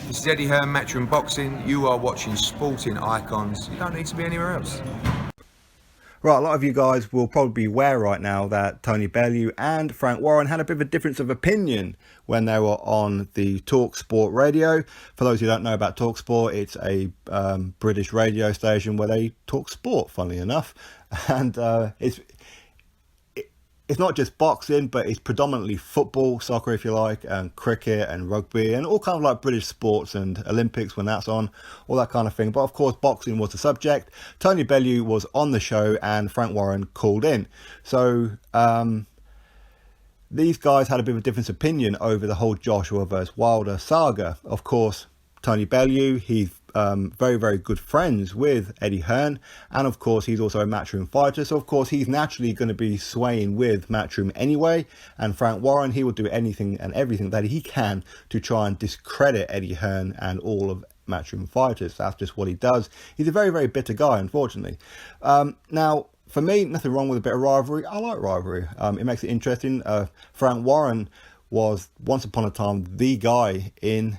This is Eddie Hearn, Matchroom Boxing. You are watching Sporting Icons. You don't need to be anywhere else. Right, a lot of you guys will probably be aware right now that Tony Bellew and Frank Warren had a bit of a difference of opinion when they were on the TalkSport radio. For those who don't know about TalkSport, it's a British radio station where they talk sport, funnily enough. And it's not just boxing, but it's predominantly football, soccer if you like, and cricket and rugby and all kind of like British sports and Olympics when that's on, all that kind of thing. But of course, boxing was the subject. Tony Bellew was on the show and Frank Warren called in. So these guys had a bit of a different opinion over the whole Joshua versus Wilder saga. Of course, Tony Bellew, he's very, very good friends with Eddie Hearn, and of course he's also a Matchroom fighter, so of course he's naturally going to be swaying with Matchroom anyway. And Frank Warren, he will do anything and everything that he can to try and discredit Eddie Hearn and all of Matchroom fighters. That's just what he does. He's a very, very bitter guy, unfortunately. Now, for me, nothing wrong with a bit of rivalry. I like rivalry. It makes it interesting. Frank Warren was once upon a time the guy in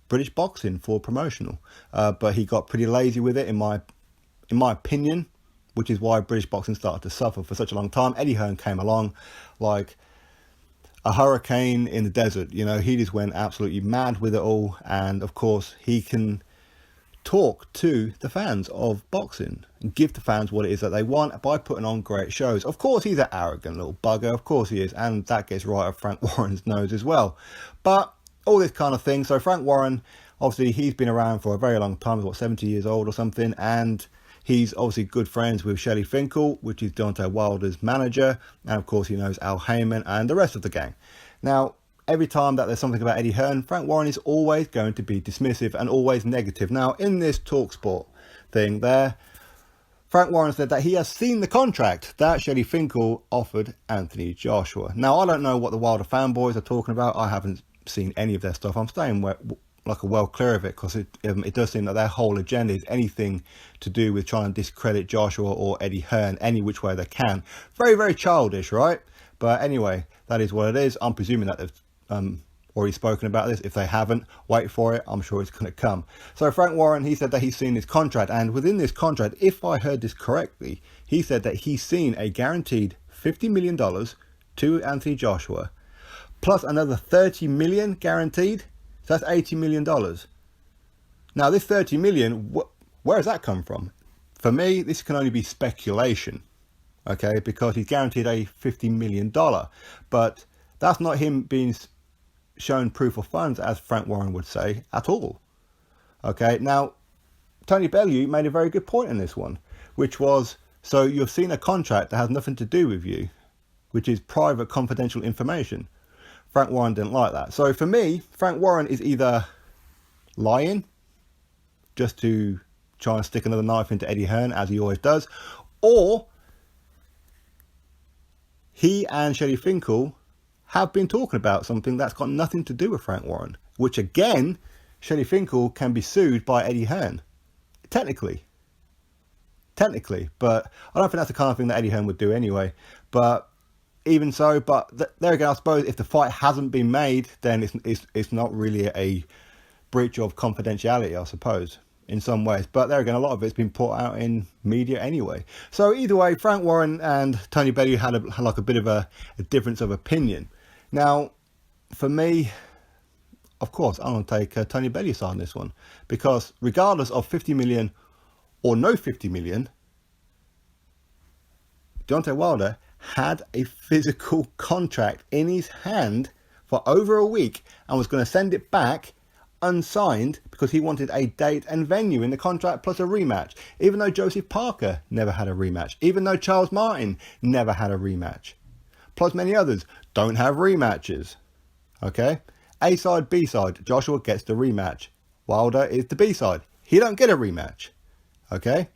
British boxing for promotional, but he got pretty lazy with it in my opinion, which is why British boxing started to suffer for such a long time. Eddie Hearn came along like a hurricane in the desert. You know, he just went absolutely mad with it all, and of course he can talk to the fans of boxing and give the fans what it is that they want by putting on great shows. Of course he's an arrogant little bugger, of course he is, and that gets right up Frank Warren's nose as well. But all this kind of thing. So Frank Warren, obviously, he's been around for a very long time. He's, 70 years old or something. And he's obviously good friends with Shelley Finkel, which is Deontay Wilder's manager. And, of course, he knows Al Heyman and the rest of the gang. Now, every time that there's something about Eddie Hearn, Frank Warren is always going to be dismissive and always negative. Now, in this TalkSport thing there, Frank Warren said that he has seen the contract that Shelley Finkel offered Anthony Joshua. Now, I don't know what the Wilder fanboys are talking about. I haven't seen any of their stuff. I'm staying well clear of it, because it does seem that their whole agenda is anything to do with trying to discredit Joshua or Eddie Hearn any which way they can. Very, very childish, right? But anyway, that is what it is. I'm presuming that they've already spoken about this. If they haven't, wait for it. I'm sure it's going to come. So Frank Warren, he said that he's seen this contract, and within this contract, if I heard this correctly, he said that he's seen a guaranteed $50 million to Anthony Joshua, plus another 30 million guaranteed. So that's $80 million. Now this 30 million, where does that come from? For me, this can only be speculation, okay, because he's guaranteed a $50 million, but that's not him being shown proof of funds, as Frank Warren would say, at all. Okay, now Tony Bellew made a very good point in this one, which was, so you've seen a contract that has nothing to do with you, which is private confidential information. Frank Warren didn't like that. So for me, Frank Warren is either lying just to try and stick another knife into Eddie Hearn, as he always does, or he and Shelley Finkel have been talking about something that's got nothing to do with Frank Warren, which again, Shelley Finkel can be sued by Eddie Hearn. Technically, but I don't think that's the kind of thing that Eddie Hearn would do anyway. But even so, but there again, I suppose if the fight hasn't been made, then it's not really a breach of confidentiality, I suppose, in some ways. But there again, a lot of it's been put out in media anyway. So either way, Frank Warren and Tony Bellew had a bit of a difference of opinion. Now, for me, of course, I'm going to take Tony Bellew's side on this one, because regardless of 50 million or no 50 million, Deontay Wilder had a physical contract in his hand for over a week and was going to send it back unsigned because he wanted a date and venue in the contract plus a rematch, even though Joseph Parker never had a rematch, even though Charles Martin never had a rematch, plus many others don't have rematches. Okay, A side, B side, Joshua gets the rematch, Wilder is the B side, he don't get a rematch. Okay,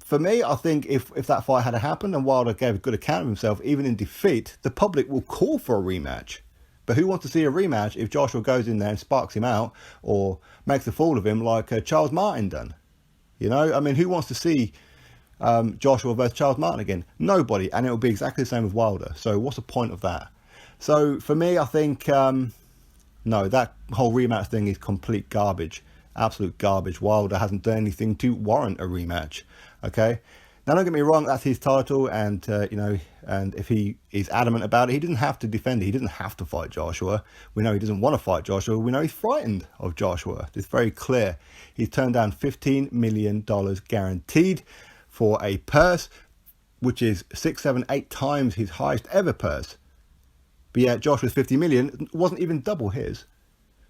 for me, I think if that fight had happened and Wilder gave a good account of himself, even in defeat, the public will call for a rematch. But who wants to see a rematch if Joshua goes in there and sparks him out or makes a fool of him like Charles Martin done? You know, I mean, who wants to see Joshua versus Charles Martin again? Nobody, and it will be exactly the same with Wilder. So what's the point of that? So for me, I think No, that whole rematch thing is complete garbage. Absolute garbage. Wilder hasn't done anything to warrant a rematch. Okay? Now, don't get me wrong, that's his title, and, and if he is adamant about it, he doesn't have to defend it. He doesn't have to fight Joshua. We know he doesn't want to fight Joshua. We know he's frightened of Joshua. It's very clear. He's turned down $15 million guaranteed for a purse, which is 6, 7, 8 times his highest ever purse. But yet Joshua's $50 million wasn't even double his.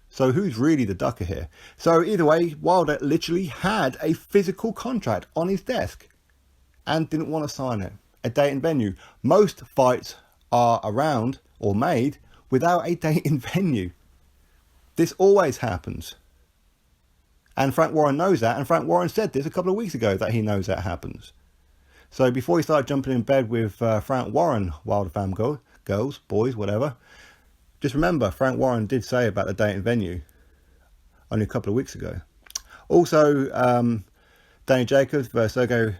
So who's really the ducker here? So either way, Wilder literally had a physical contract on his desk and didn't want to sign it. A date and venue. Most fights are around or made without a date and venue. This always happens. And Frank Warren knows that, and Frank Warren said this a couple of weeks ago that he knows that happens. So before he started jumping in bed with Frank Warren, Wilder fan girls, boys, whatever, just remember Frank Warren did say about the date and venue only a couple of weeks ago. Also, Danny Jacobs versus Sergey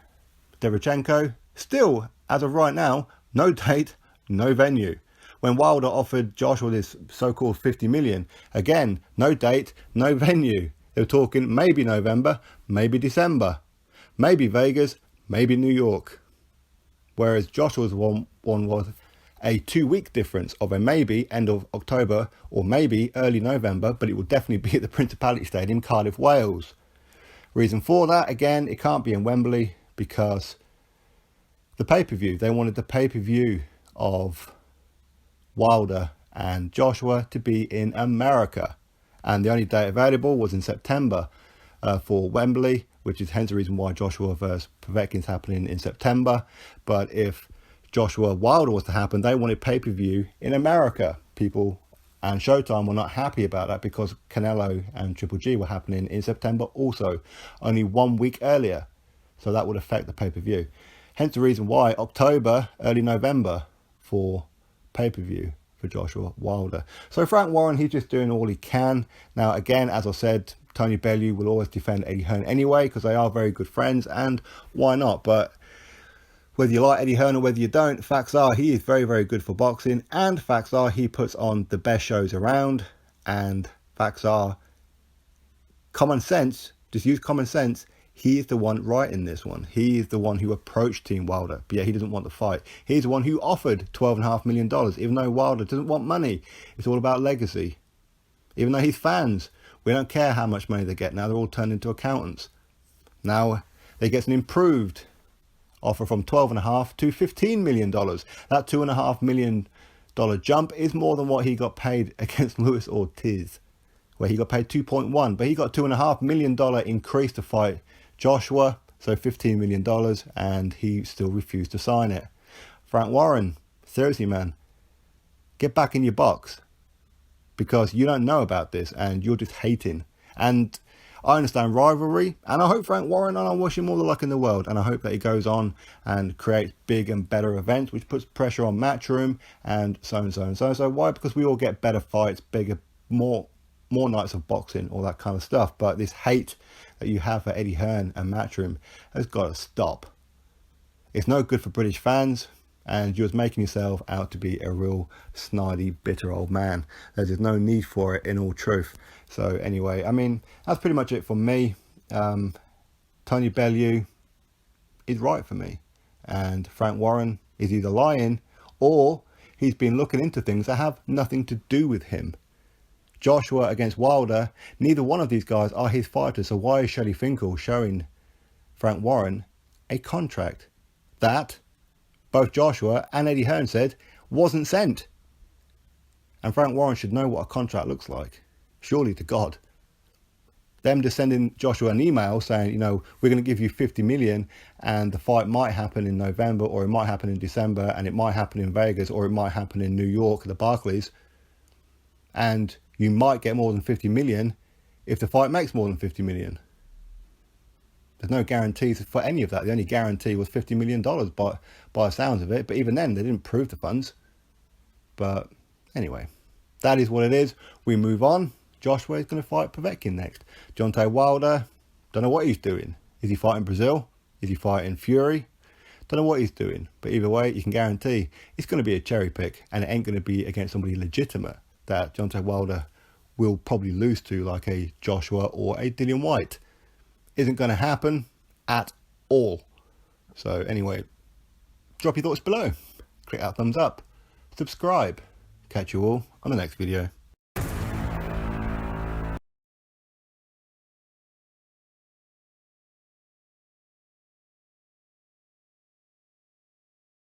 Derevyanchenko, still, as of right now, no date, no venue. When Wilder offered Joshua this so-called $50 million, again, no date, no venue. They were talking maybe November, maybe December, maybe Vegas, maybe New York. Whereas Joshua's one was a 2-week difference of a maybe end of October or maybe early November, but it will definitely be at the Principality Stadium, Cardiff, Wales. Reason for that, again, it can't be in Wembley because the pay-per-view, they wanted the pay-per-view of Wilder and Joshua to be in America. And the only date available was in September for Wembley, which is hence the reason why Joshua versus Povetkin is happening in September. But if Joshua Wilder was to happen, they wanted pay-per-view in America. People and Showtime were not happy about that because Canelo and Triple G were happening in September also, only 1 week earlier. So that would affect the pay-per-view. Hence the reason why October, early November for pay-per-view for Joshua Wilder. So Frank Warren, he's just doing all he can. Now, again, as I said, Tony Bellew will always defend Eddie Hearn anyway because they are very good friends, and why not? But whether you like Eddie Hearn or whether you don't, facts are he is very, very good for boxing, and facts are he puts on the best shows around, and facts are common sense, just use common sense. He is the one right in this one. He is the one who approached Team Wilder, but yeah, he doesn't want the fight. He's the one who offered $12.5 million, even though Wilder doesn't want money. It's all about legacy. Even though he's fans, we don't care how much money they get now. They're all turned into accountants. Now they get an improved offer from $12.5 to $15 million. That $2.5 million jump is more than what he got paid against Luis Ortiz, where he got paid 2.1, but he got $2.5 million increase to fight Joshua, so $15 million, and he still refused to sign it. Frank Warren, seriously, man, get back in your box, because you don't know about this and you're just hating. And I understand rivalry, and I hope Frank Warren, and I wish him all the luck in the world, and I hope that he goes on and creates big and better events, which puts pressure on Matchroom and so and so and so. So why? Because we all get better fights, bigger, more nights of boxing, all that kind of stuff. But this hate that you have for Eddie Hearn and Matchroom has got to stop. It's no good for British fans, and you're making yourself out to be a real snidey, bitter old man. There's just no need for it, in all truth. So anyway, I mean, that's pretty much it for me. Tony Bellew is right for me, and Frank Warren is either lying or he's been looking into things that have nothing to do with him. Joshua against Wilder, neither one of these guys are his fighters, so why is Shelley Finkel showing Frank Warren a contract that both Joshua and Eddie Hearn said wasn't sent? And Frank Warren should know what a contract looks like, surely to God. Them just sending Joshua an email saying, you know, we're going to give you 50 million and the fight might happen in November, or it might happen in December, and it might happen in Vegas, or it might happen in New York, the Barclays, and you might get more than 50 million if the fight makes more than 50 million. There's no guarantees for any of that. The only guarantee was $50 million by the sounds of it. But even then, they didn't prove the funds. But anyway, that is what it is. We move on. Joshua is going to fight Povetkin next. Deontay Wilder, don't know what he's doing. Is he fighting Brazil? Is he fighting Fury? Don't know what he's doing. But either way, you can guarantee it's going to be a cherry pick. And it ain't going to be against somebody legitimate that Deontay Wilder will probably lose to, like a Joshua or a Dillian Whyte. Isn't going to happen at all. So anyway, drop your thoughts below. Click that thumbs up. Subscribe. Catch you all on the next video.